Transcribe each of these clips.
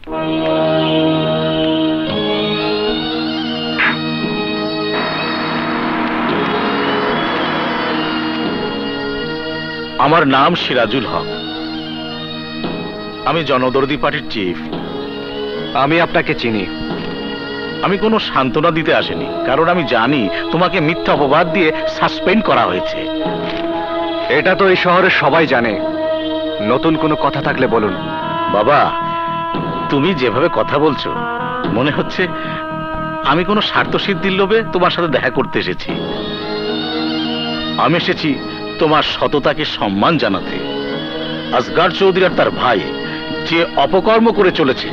আমার নাম সিরাজুল হক, আমি জনদরদি পার্টির চিফ। আমি আপনাকে চিনি। আমি কোনো সান্ত্বনা দিতে আসিনি, কারণ আমি জানি তোমাকে মিথ্যা অপবাদ দিয়ে সাসপেন্ড করা হয়েছে। এটা তো এই শহরের সবাই জানে। নতুন কোনো কথা থাকলে বলুন। বাবা, তুমি যেভাবে কথা বলছো মনে হচ্ছে আমি কোনো স্বার্থ সিদ্ধির লোভে তোমার সাথে দেখা করতে এসেছি। আমি এসেছি তোমার সততাকে সম্মান জানাতে। আসগর চৌধুরী আর তার ভাই যে অপকর্ম করে চলেছে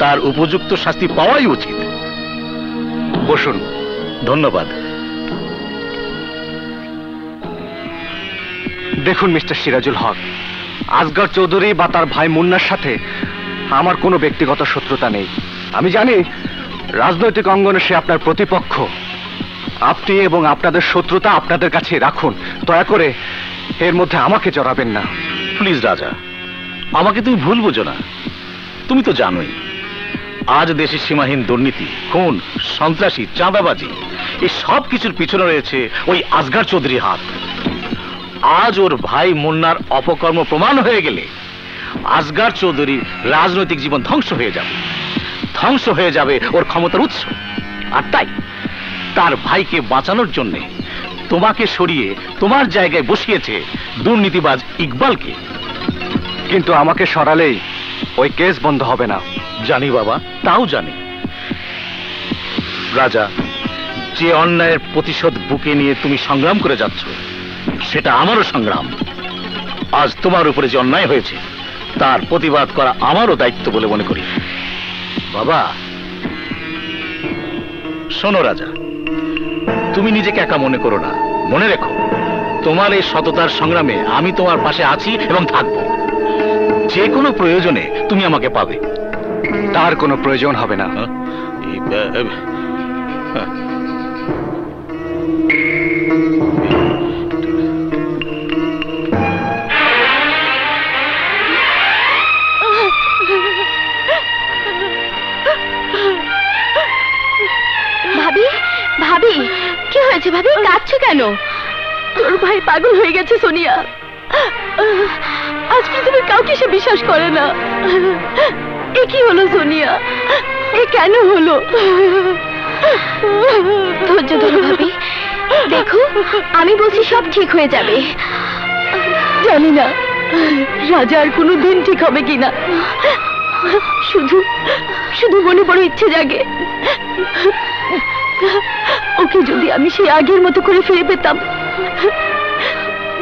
তার উপযুক্ত শাস্তি পাওয়াই উচিত। বসুন। ধন্যবাদ। দেখুন মিস্টার সিরাজুল হক, আসগর চৌধুরী বা তার ভাই মুন্নার সাথে আমার কোনো ব্যক্তিগত শত্রুতা নেই। আমি জানি রাজনৈতিক অঙ্গনে সে আপনার প্রতিপক্ষ। আপনি এবং আপনাদের শত্রুতা আপনাদের কাছে রাখুন, দয়া করে এর মধ্যে আমাকে জড়াবেন না। প্লিজ রাজা, আমাকে তুমি ভুল বোঝো না। তুমি তো জানোই আজ দেশে সীমাহীন দুর্নীতি, খুন, সন্ত্রাসী, চাঁদাবাজি, এই সব কিছুর পিছনে রয়েছে ওই আসগর চৌধুরীর হাত। আজ ওর ভাই মুন্নার অপকর্ম প্রমাণ হয়ে গেলে আসগর চৌধুরীর রাজনৈতিক জীবন ধ্বংস হয়ে যাবে, ধ্বংস হয়ে যাবে ওর ক্ষমতার উৎস। আর তাই তার ভাইকে বাঁচানোর জন্য তোমাকে সরিয়ে তোমার জায়গায় বসিয়েছে দুর্নীতিবাজ ইকবালকে। কিন্তু আমাকে সরালেই ওই কেস বন্ধ হবে না। জানি বাবা, তাও জানি। রাজা, যে অন্যায়ের প্রতিশোধ বুকে নিয়ে তুমি সংগ্রাম করে যাচ্ছ সেটা আমারও সংগ্রাম। আজ তোমার উপরে যে অন্যায় হয়েছে তার প্রতিবাদ করা আমারও দায়িত্ব বলে মনে করি। বাবা শোনো রাজা, তুমি নিজেকে একা মনে করো না। মনে রেখো, তোমার এই সততার সংগ্রামে আমি তোমার পাশে আছি এবং থাকবো। যে কোনো প্রয়োজনে তুমি আমাকে পাবে। তার কোনো প্রয়োজন হবে না। ভাবি, ভাবি কি হয়েছে? ভাবি কাঁদছো কেন? তোর ভাই পাগল হয়ে গেছে সোনিয়া। আজ পৃথিবীর কাউকে সে বিশ্বাস করে না। এ কি হলো সোনিয়া? এ কেন হলো? ধৈর্য ধরো ভাবি, দেখো আমি বলছি সব ঠিক হয়ে যাবে। জানি না রাজার কোনো দিন ঠিক হবে কিনা। শুধু শুধু মনে বড় ইচ্ছে জাগে, ওকে যদি আমি সেই আগের মতো করে ফিরে পেতাম,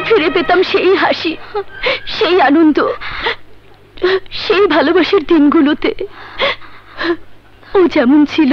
ফিরে পেতাম সেই হাসি, সেই আনন্দ, সেই ভালোবাসার দিনগুলোতে ও যেমন ছিল